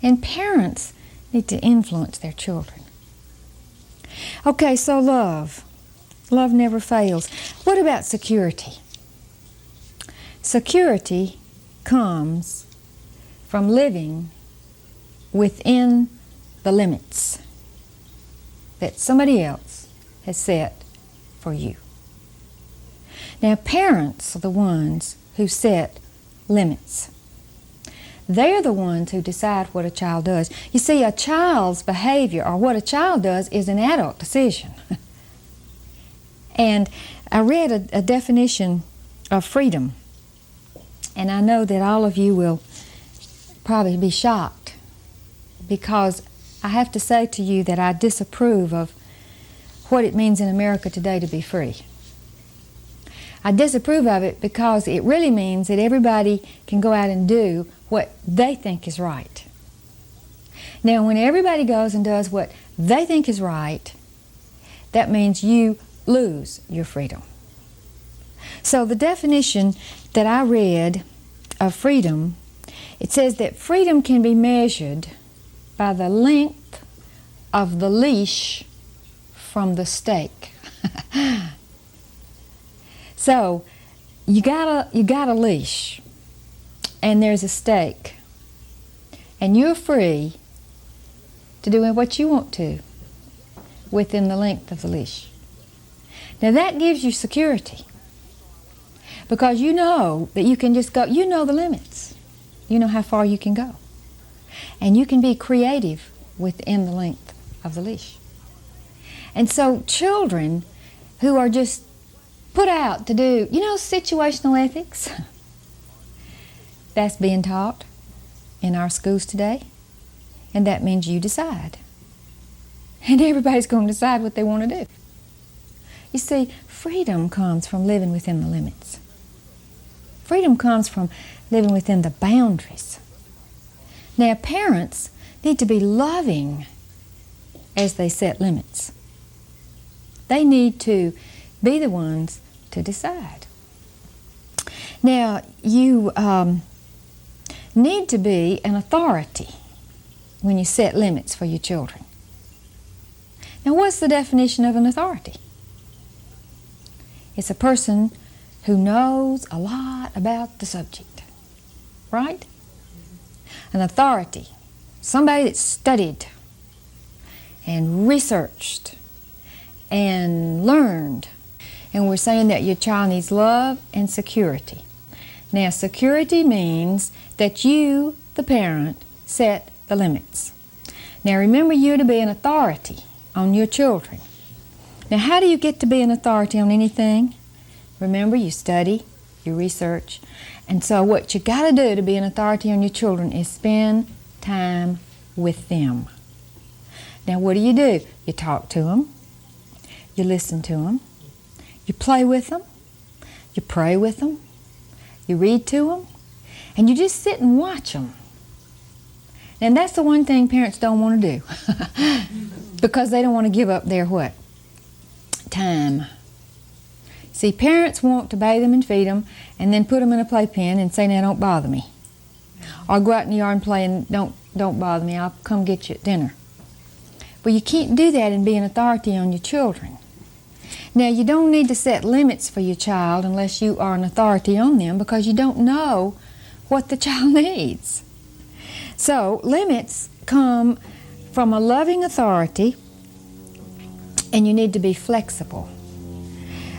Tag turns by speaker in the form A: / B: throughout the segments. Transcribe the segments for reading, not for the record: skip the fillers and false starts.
A: And parents need to influence their children. Okay, so love. Love never fails. What about security? Security comes from living within the limits that somebody else has set for you. Now, parents are the ones who set limits. They're the ones who decide what a child does. You see, a child's behavior or what a child does is an adult decision. And I read a definition of freedom, and I know that all of you will probably be shocked, because I have to say to you that I disapprove of what it means in America today to be free. I disapprove of it because it really means that everybody can go out and do what they think is right. Now, when everybody goes and does what they think is right, that means you lose your freedom. So the definition that I read of freedom, it says that freedom can be measured by the length of the leash from the stake. So you got a leash, and there's a stake, and you're free to do what you want to within the length of the leash. Now that gives you security, because you know that you can just go, you know the limits. You know how far you can go. And you can be creative within the length of the leash. And so children who are just put out to do, situational ethics, that's being taught in our schools today. And that means you decide. And everybody's going to decide what they want to do. You see, freedom comes from living within the limits. Freedom comes from living within the boundaries. Now, parents need to be loving as they set limits. They need to be the ones to decide. Now, you need to be an authority when you set limits for your children. Now, what's the definition of an authority? It's a person who knows a lot about the subject, right? An authority, somebody that's studied and researched and learned. And we're saying that your child needs love and security. Now, security means that you, the parent, set the limits. Now, remember, you're to be an authority on your children. Now, how do you get to be an authority on anything? Remember, you study, you research. And so what you got to do to be an authority on your children is spend time with them. Now, what do? You talk to them. You listen to them. You play with them. You pray with them. You read to them. And you just sit and watch them. And that's the one thing parents don't want to do. Because they don't want to give up their what? Time. See, parents want to bathe them and feed them and then put them in a playpen and say, now don't bother me. Or go out in the yard and play and don't bother me, I'll come get you at dinner. But you can't do that and be an authority on your children. Now, you don't need to set limits for your child unless you are an authority on them, because you don't know what the child needs. So, limits come from a loving authority, and you need to be flexible.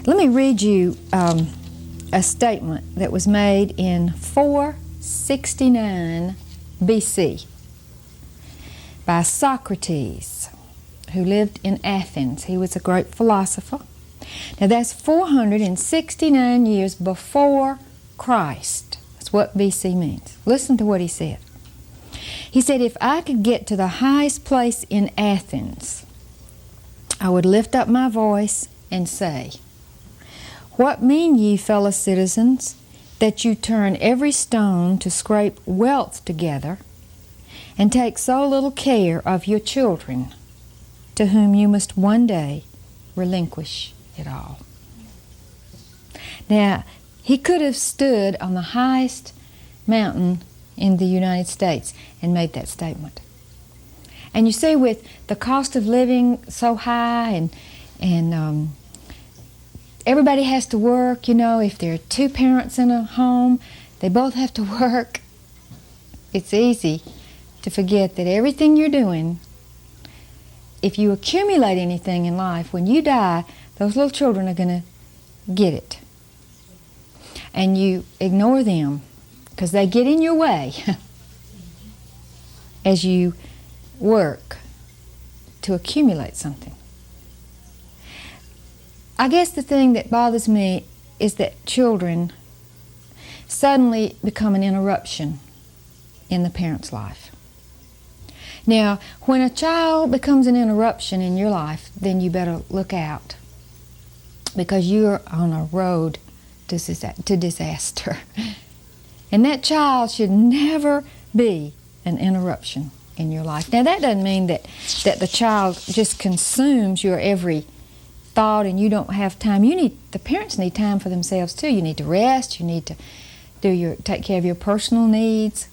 A: Let me read you a statement that was made in 469 BC by Socrates, who lived in Athens. He was a great philosopher. Now that's 469 years before Christ. That's what BC means. Listen to what he said. He said, if I could get to the highest place in Athens, I would lift up my voice and say, what mean ye, fellow citizens, that you turn every stone to scrape wealth together, and take so little care of your children, to whom you must one day relinquish it all? Now, he could have stood on the highest mountain in the United States and made that statement. And you see, with the cost of living so high and everybody has to work, you know, if there are two parents in a home, they both have to work. It's easy to forget that everything you're doing, if you accumulate anything in life, when you die, those little children are going to get it. And you ignore them because they get in your way as you work to accumulate something. I guess the thing that bothers me is that children suddenly become an interruption in the parent's life. Now, when a child becomes an interruption in your life, then you better look out, because you're on a road to disaster. And that child should never be an interruption in your life. Now, that doesn't mean that the child just consumes your every thought and you don't have time. The parents need time for themselves too. You need to rest, you need to take care of your personal needs.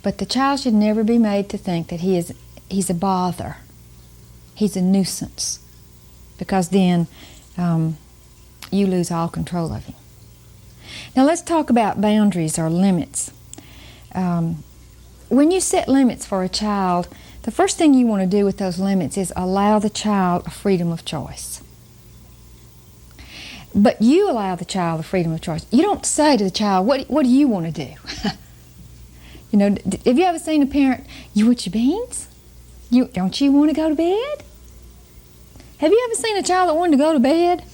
A: But the child should never be made to think that he's a bother. He's a nuisance. Because then you lose all control of him. Now let's talk about boundaries or limits. When you set limits for a child, the first thing you want to do with those limits is allow the child a freedom of choice. But you allow the child the freedom of choice. You don't say to the child, what do you want to do? You know, have you ever seen a parent, you want your beans? Don't you want to go to bed? Have you ever seen a child that wanted to go to bed?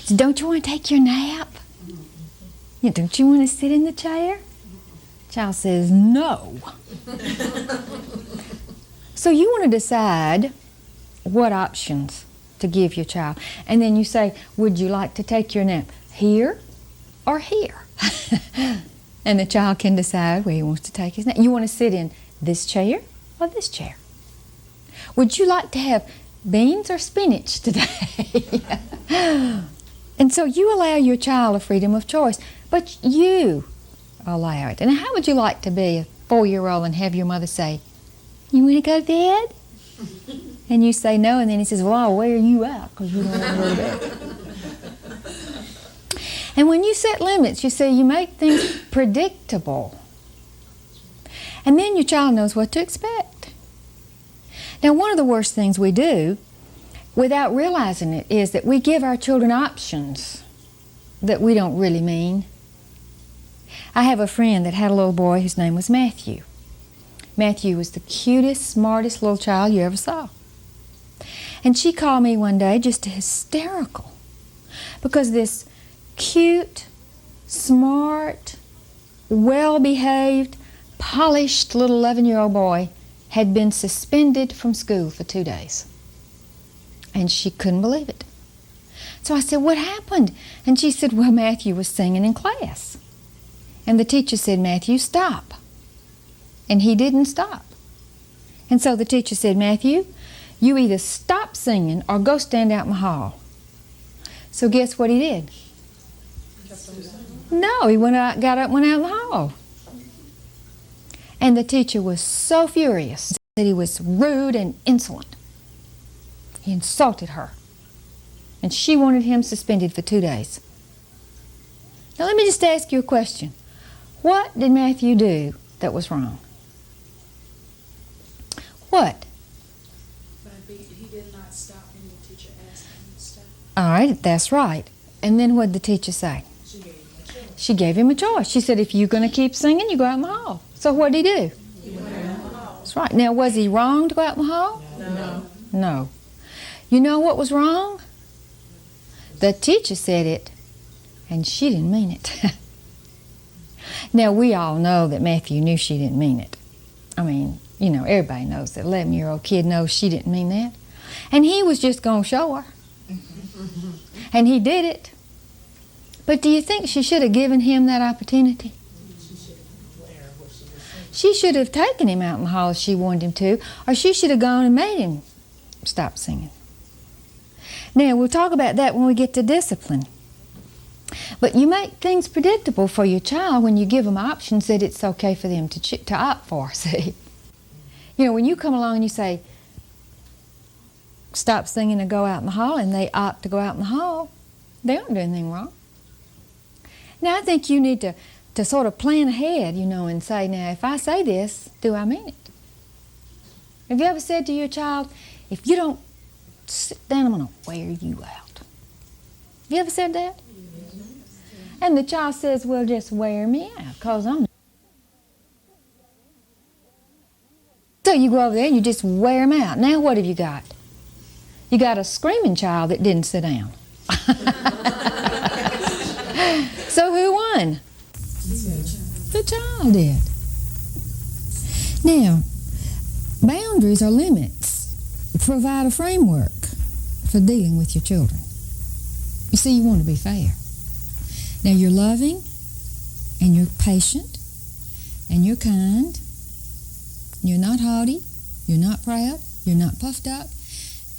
A: So don't you want to take your nap? Don't you want to sit in the chair? Child says, no. So you want to decide what options to give your child. And then you say, would you like to take your nap here or here? And the child can decide where he wants to take his nap. You want to sit in this chair or this chair? Would you like to have beans or spinach today? And so you allow your child a freedom of choice, but you allow it. And how would you like to be a 4-year-old and have your mother say, you want to go to bed? And you say no, and then he says, well, I'll wear you out because you don't want to go to bed. And when you set limits, you see, you make things predictable. And then your child knows what to expect. Now, one of the worst things we do, without realizing it, is that we give our children options that we don't really mean. I have a friend that had a little boy whose name was Matthew. Matthew was the cutest, smartest little child you ever saw. And she called me one day just hysterical because this cute, smart, well-behaved, polished little 11-year-old boy had been suspended from school for 2 days. And she couldn't believe it. So I said, what happened? And she said, well, Matthew was singing in class. And the teacher said, Matthew, stop. And he didn't stop. And so the teacher said, Matthew, you either stop singing or go stand out in the hall. So guess what he did? No, he got up and went out in the hall. And the teacher was so furious that he was rude and insolent. He insulted her. And she wanted him suspended for 2 days. Now let me just ask you a question. What did Matthew do that was wrong? What?
B: He did not stop when the teacher asked him to stop.
A: All right, that's right. And then what did the teacher say? She gave him a choice. She said, if you're going to keep singing, you go out in the hall. So what did he do?
B: He went out in the hall.
A: That's right. Now, was he wrong to go out in the hall?
B: No.
A: No. You know what was wrong? The teacher said it, and she didn't mean it. Now, we all know that Matthew knew she didn't mean it. I mean, you know, everybody knows that 11-year-old kid knows she didn't mean that. And he was just going to show her. And he did it. But do you think she should have given him that opportunity? She should have taken him out in the hall if she wanted him to, or she should have gone and made him stop singing. Now, we'll talk about that when we get to discipline. But you make things predictable for your child when you give them options that it's okay for them to opt for, see? You know, when you come along and you say, stop singing and go out in the hall, and they opt to go out in the hall, they don't do anything wrong. Now, I think you need to sort of plan ahead, you know, and say, now, if I say this, do I mean it? Have you ever said to your child, if you don't sit down, I'm going to wear you out? Have you ever said that? And the child says, well, just wear me out, because I'm... So you go over there and you just wear them out. Now what have you got? You got a screaming child that didn't sit down. So who won? The child did. Now, boundaries or limits provide a framework for dealing with your children. You see, you want to be fair. Now, you're loving, and you're patient, and you're kind. You're not haughty, you're not proud, you're not puffed up,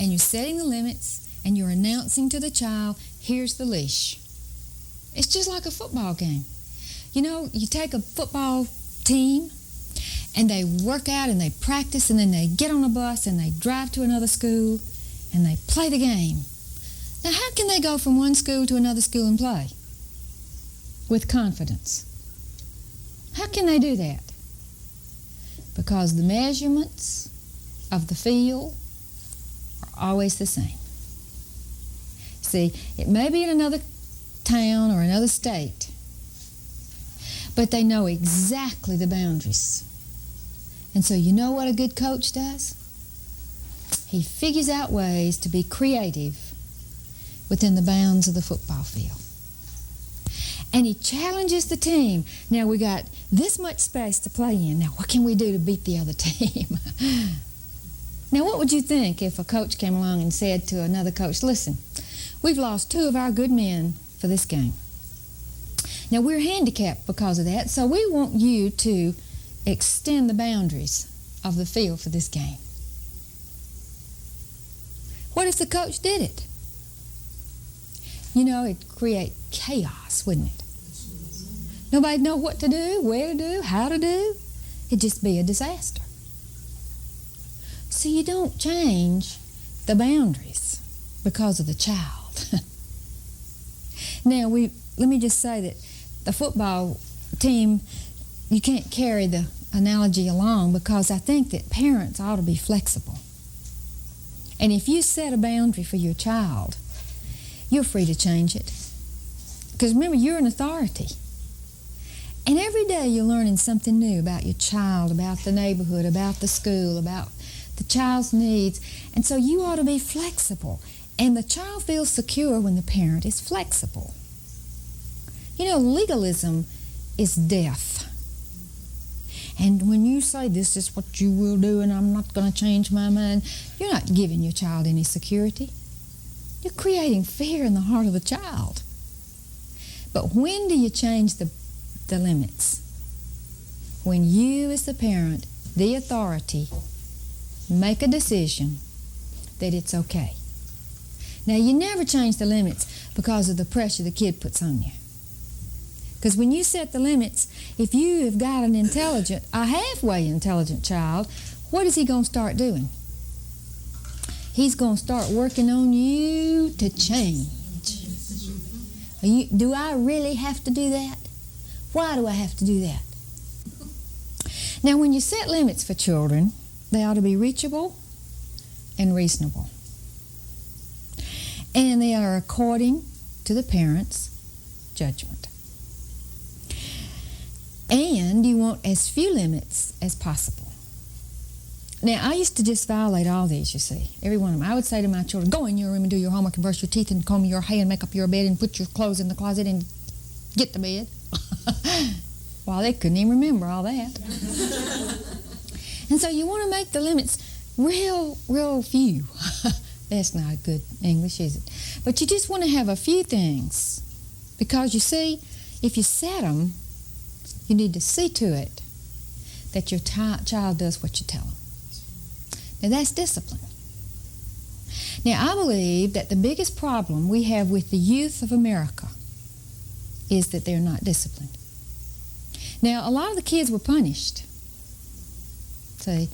A: and you're setting the limits, and you're announcing to the child, here's the leash. It's just like a football game. You know, you take a football team, and they work out, and they practice, and then they get on a bus, and they drive to another school, and they play the game. Now, how can they go from one school to another school and play? With confidence. How can they do that? Because the measurements of the field are always the same. See, it may be in another town or another state, but they know exactly the boundaries. And so you know what a good coach does? He figures out ways to be creative within the bounds of the football field. And he challenges the team. Now we got this much space to play in. Now what can we do to beat the other team? Now what would you think if a coach came along and said to another coach, listen, we've lost 2 of our good men for this game. Now we're handicapped because of that, so we want you to extend the boundaries of the field for this game. What if the coach did it? You know, it'd create chaos, wouldn't it? Nobody'd know what to do, where to do, how to do. It'd just be a disaster. So you don't change the boundaries because of the child. Now, let me just say that the football team, you can't carry the analogy along because I think that parents ought to be flexible. And if you set a boundary for your child, you're free to change it. Because remember, you're an authority. And every day you're learning something new about your child, about the neighborhood, about the school, about the child's needs. And so you ought to be flexible. And the child feels secure when the parent is flexible. You know, legalism is death. And when you say, this is what you will do and I'm not going to change my mind, you're not giving your child any security. You're creating fear in the heart of the child. But when do you change the limits? When you as the parent, the authority, make a decision that it's okay. Now, you never change the limits because of the pressure the kid puts on you. Because when you set the limits, if you have got a halfway intelligent child, what is he going to start doing? He's going to start working on you to change. Do I really have to do that? Why do I have to do that? Now, when you set limits for children, they ought to be reachable and reasonable. And they are according to the parent's judgment. And you want as few limits as possible. Now, I used to just violate all these, you see, every one of them. I would say to my children, go in your room and do your homework and brush your teeth and comb your hair and make up your bed and put your clothes in the closet and get to bed. Well, they couldn't even remember all that. And so you want to make the limits real few. That's not good English, is it? But you just want to have a few things. Because you see, if you set them, you need to see to it that your child does what you tell them. Now, that's discipline. Now, I believe that the biggest problem we have with the youth of America is that they're not disciplined. Now, a lot of the kids were punished. See,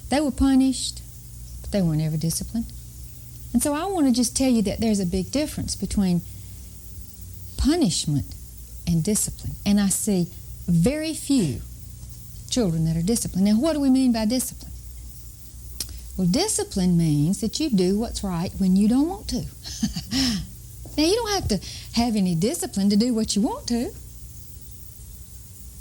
A: they were punished, but they weren't ever disciplined. And so I want to just tell you that there's a big difference between punishment and discipline. And I see very few children that are disciplined. Now, what do we mean by discipline? Well, discipline means that you do what's right when you don't want to. Now, you don't have to have any discipline to do what you want to.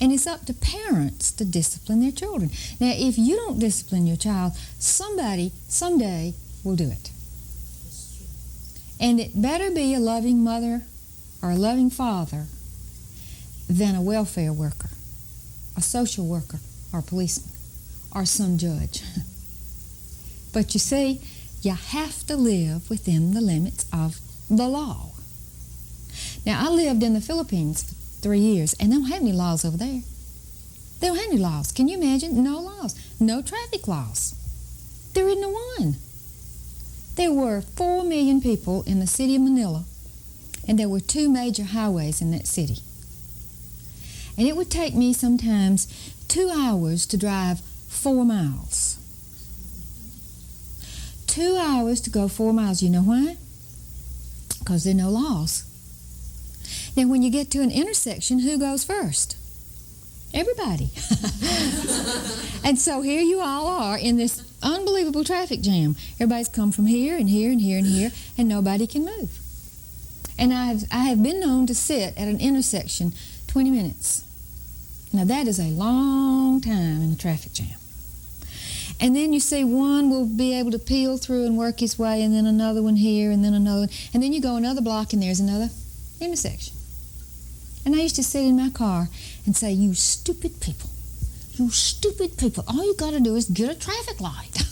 A: And it's up to parents to discipline their children. Now, if you don't discipline your child, somebody someday will do it. And it better be a loving mother or a loving father than a welfare worker, a social worker, or a policeman, or some judge. But you see, you have to live within the limits of the law. Now, I lived in the Philippines for 3 years, and they don't have any laws over there. They don't have any laws. Can you imagine? No laws. No traffic laws. There isn't one. There were 4 million people in the city of Manila, and there were 2 major highways in that city. And it would take me sometimes 2 hours to drive 4 miles. 2 hours to go 4 miles. You know why? Because there are no laws. Now, when you get to an intersection, who goes first? Everybody. And so here you all are in this unbelievable traffic jam. Everybody's come from here and here and here and here, and nobody can move. And I have been known to sit at an intersection 20 minutes. Now, that is a long time in a traffic jam. And then you see one will be able to peel through and work his way, and then another one here, and then another one. And then you go another block, and there's another intersection. And I used to sit in my car and say, you stupid people, all you got to do is get a traffic light.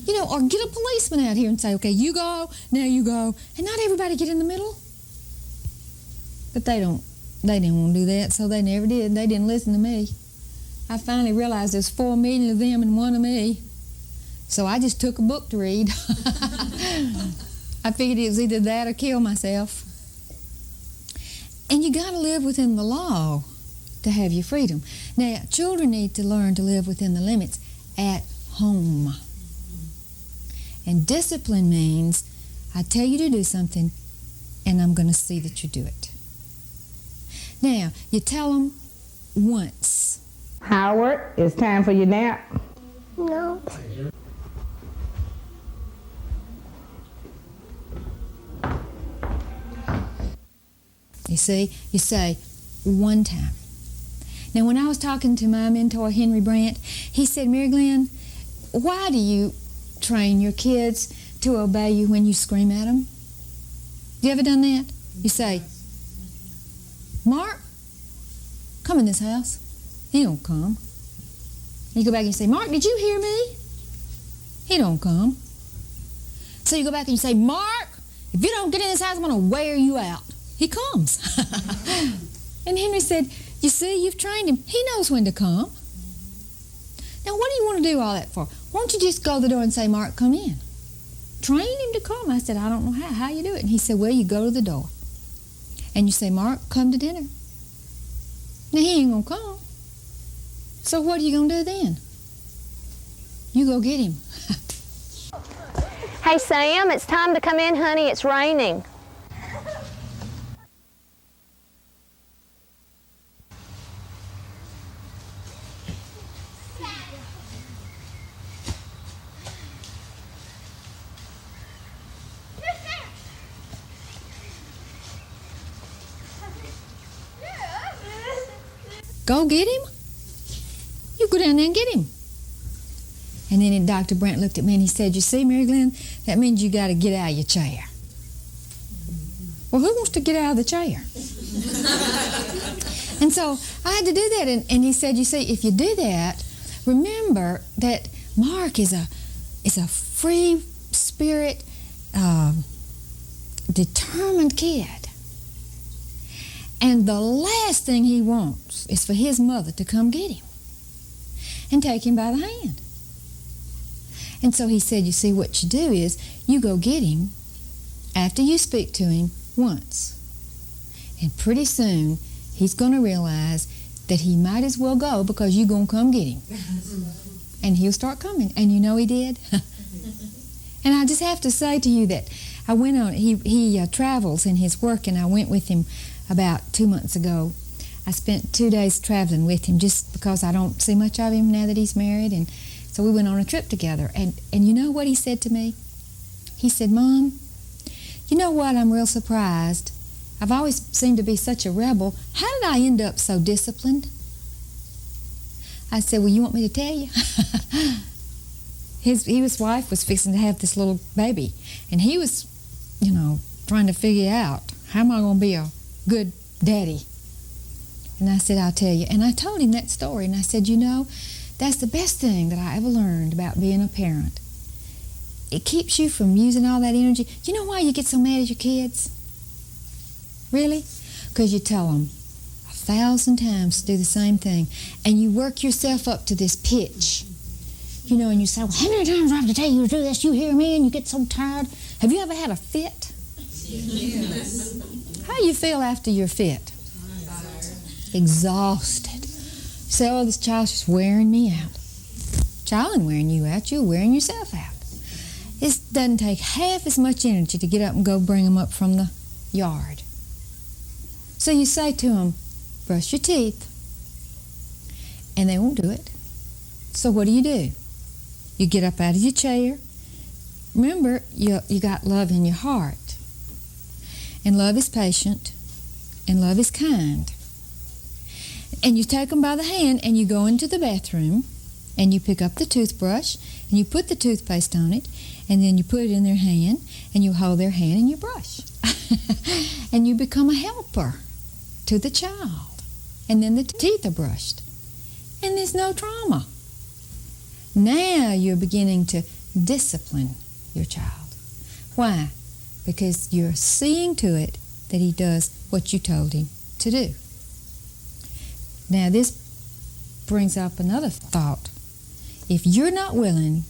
A: You know, or get a policeman out here and say, okay, you go, now you go. And not everybody get in the middle. But they didn't want to do that, so they never did. They didn't listen to me. I finally realized there's 4 million of them and 1 of me. So I just took a book to read. I figured it was either that or kill myself. And you got to live within the law to have your freedom. Now, children need to learn to live within the limits at home. And discipline means I tell you to do something, and I'm going to see that you do it. Now, you tell them once.
C: Howard, it's time for your nap.
D: No.
A: You see, you say one time. Now, when I was talking to my mentor, Henry Brandt, he said, Mary Glenn, why do you train your kids to obey you when you scream at them? You ever done that? You say, Mark, come in this house. He don't come. You go back and you say, Mark, did you hear me? He don't come. So you go back and you say, Mark, if you don't get in this house, I'm going to wear you out. He comes. And Henry said, you see, you've trained him. He knows when to come. Now, what do you want to do all that for? Why don't you just go to the door and say, Mark, come in. Train him to come. I said, I don't know how you do it. And he said, well, you go to the door. And you say, Mark, come to dinner. Now, he ain't going to come. So what are you going to do then? You go get him.
D: Hey, Sam, it's time to come in, honey. It's raining.
A: Go get him? You go down there and get him. And then Dr. Brandt looked at me and he said, you see, Mary Glenn, that means you got to get out of your chair. Well, who wants to get out of the chair? And so I had to do that. And he said, you see, if you do that, remember that Mark is a free spirit, determined kid. And the last thing he wants is for his mother to come get him and take him by the hand. And so he said, you see, what you do is you go get him after you speak to him once. And pretty soon, he's going to realize that he might as well go because you're going to come get him. And he'll start coming. And you know he did? And I just have to say to you that I went on, he travels in his work, and I went with him about 2 months ago. I spent 2 days traveling with him just because I don't see much of him now that he's married. And so we went on a trip together. And you know what he said to me? He said, Mom, you know what? I'm real surprised. I've always seemed to be such a rebel. How did I end up so disciplined? I said, well, you want me to tell you? His wife was fixing to have this little baby, and he was, trying to figure out, how am I going to be a good daddy? And I said, I'll tell you. And I told him that story, and I said, that's the best thing that I ever learned about being a parent. It keeps you from using all that energy. You know why you get so mad at your kids? Really? Because you tell them 1,000 times to do the same thing, and you work yourself up to this pitch. And you say, well, how many times do I have to tell you to do this? You hear me, and you get so tired. Have you ever had a fit? Yes. How do you feel after your fit? Exhausted. Say, oh, this child's just wearing me out. Child ain't wearing you out. You're wearing yourself out. It doesn't take half as much energy to get up and go bring them up from the yard. So you say to them, brush your teeth. And they won't do it. So what do? You get up out of your chair. Remember, you got love in your heart. And love is patient. And love is kind. And you take them by the hand and you go into the bathroom and you pick up the toothbrush and you put the toothpaste on it and then you put it in their hand and you hold their hand and you brush. And you become a helper to the child. And then the teeth are brushed. And there's no trauma. Now you're beginning to discipline your child. Why? Because you're seeing to it that he does what you told him to do. Now this brings up another thought. If you're not willing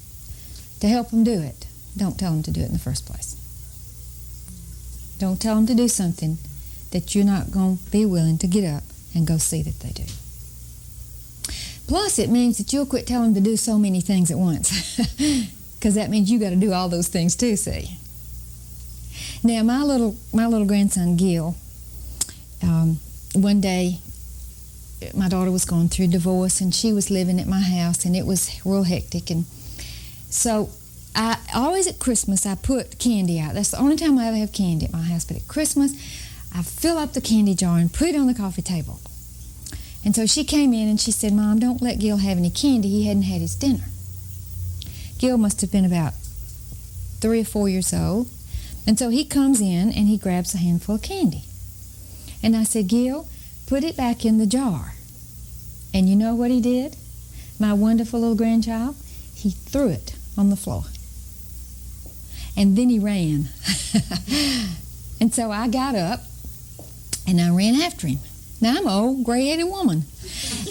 A: to help them do it, don't tell them to do it in the first place. Don't tell them to do something that you're not going to be willing to get up and go see that they do. Plus, it means that you'll quit telling them to do so many things at once. Because that means you got to do all those things too, see. Now, my little grandson, Gil, one day, my daughter was going through divorce, and she was living at my house, and it was real hectic. And so, I always at Christmas, I put candy out. That's the only time I ever have candy at my house. But at Christmas, I fill up the candy jar and put it on the coffee table. And so she came in and she said, Mom, don't let Gil have any candy. He hadn't had his dinner. Gil must have been about 3 or 4 years old. And so he comes in and he grabs a handful of candy. And I said, Gil, put it back in the jar. And you know what he did? My wonderful little grandchild, he threw it on the floor. And then he ran. And so I got up and I ran after him. Now, I'm an old, gray-headed woman.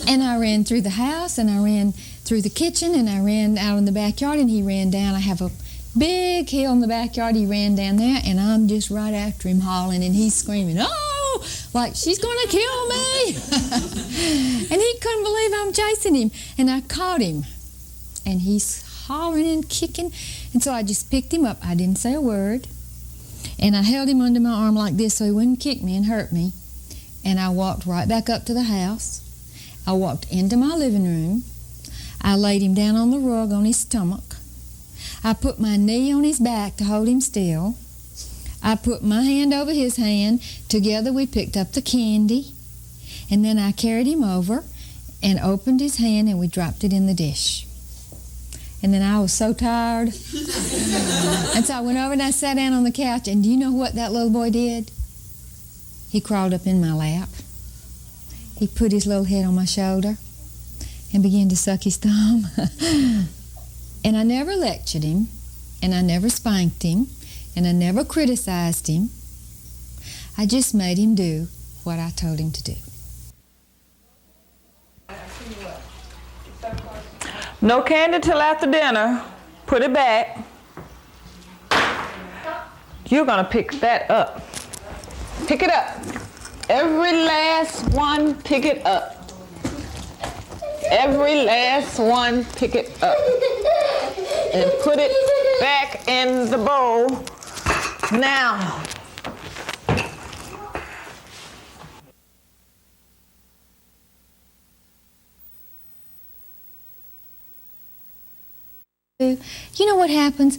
A: And I ran through the house, and I ran through the kitchen, and I ran out in the backyard, and he ran down. I have a big hill in the backyard. He ran down there, and I'm just right after him hollering, and he's screaming, oh, like she's going to kill me. And he couldn't believe I'm chasing him. And I caught him, and he's hollering and kicking. And so I just picked him up. I didn't say a word. And I held him under my arm like this so he wouldn't kick me and hurt me. And I walked right back up to the house. I walked into my living room. I laid him down on the rug on his stomach. I put my knee on his back to hold him still. I put my hand over his hand. Together we picked up the candy. And then I carried him over and opened his hand and we dropped it in the dish. And then I was so tired. And so I went over and I sat down on the couch, and do you know what that little boy did? He crawled up in my lap. He put his little head on my shoulder and began to suck his thumb. And I never lectured him, and I never spanked him, and I never criticized him. I just made him do what I told him to do.
C: No candy till after dinner. Put it back. You're gonna pick that up. Pick it up. Every last one, pick it up. Every last one, pick it up. And put it back in the bowl. Now.
A: You know what happens?